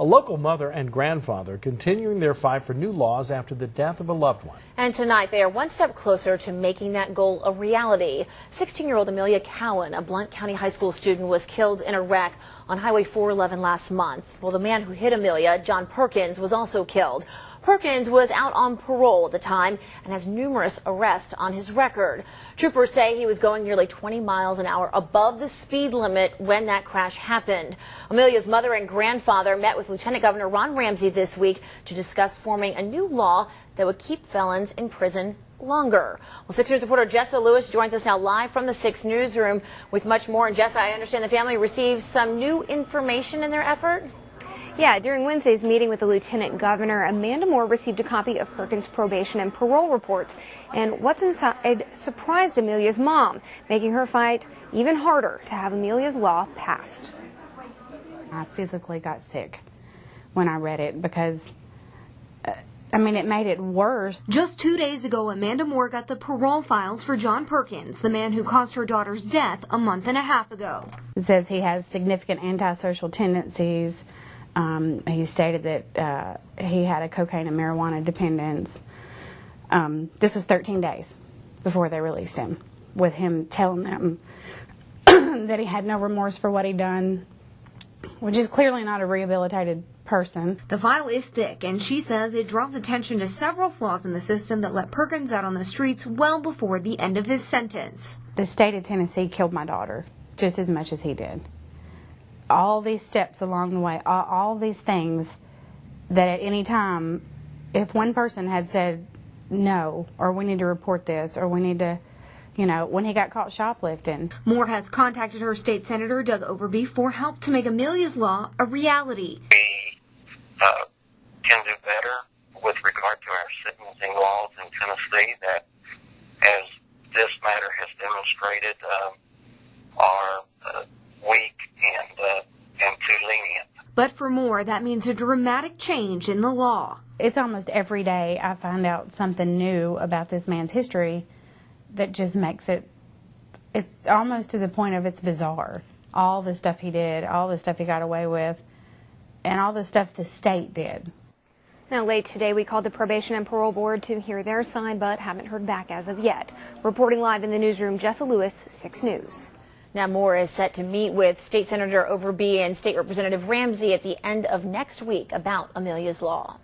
A local mother and grandfather continuing their fight for new laws after the death of a loved one. And tonight they are one step closer to making that goal a reality. 16-year-old Amelia Cowan, a Blount County high school student, was killed in a wreck on Highway 411 last month. Well, the man who hit Amelia, John Perkins, was also killed. Perkins was out on parole at the time and has numerous arrests on his record. Troopers say he was going nearly 20 miles an hour above the speed limit when that crash happened. Amelia's mother and grandfather met with Lieutenant Governor Ron Ramsey this week to discuss forming a new law that would keep felons in prison longer. Well, 6 News reporter Jessa Lewis joins us now live from the 6 newsroom with much more. And Jessa, I understand the family received some new information in their effort? Yeah, during Wednesday's meeting with the Lieutenant Governor, Amanda Moore received a copy of Perkins' probation and parole reports. And what's inside surprised Amelia's mom, making her fight even harder to have Amelia's law passed. I physically got sick when I read it because, it made it worse. Just 2 days ago, Amanda Moore got the parole files for John Perkins, the man who caused her daughter's death a month and a half ago. It says he has significant antisocial tendencies. He stated that he had a cocaine and marijuana dependence. This was 13 days before they released him, with him telling them that he had no remorse for what he'd done, which is clearly not a rehabilitated person. The file is thick, and she says it draws attention to several flaws in the system that let Perkins out on the streets well before the end of his sentence. The state of Tennessee killed my daughter just as much as he did. All these steps along the way, all these things that at any time, if one person had said no, or we need to report this, or we need to, when he got caught shoplifting. Moore has contacted her state senator, Doug Overby, for help to make Amelia's law a reality. We can do better with regard to our sentencing laws in Tennessee that, as this matter has demonstrated, are weak and too lenient. But for Moore, that means a dramatic change in the law. It's almost every day I find out something new about this man's history that just makes it's almost to the point of it's bizarre. All the stuff he did, all the stuff he got away with, and all the stuff the state did. Now, late today, we called the Probation and Parole Board to hear their side, but haven't heard back as of yet. Reporting live in the newsroom, Jessa Lewis, 6 News. Now, Moore is set to meet with State Senator Overby and State Representative Ramsey at the end of next week about Amelia's law.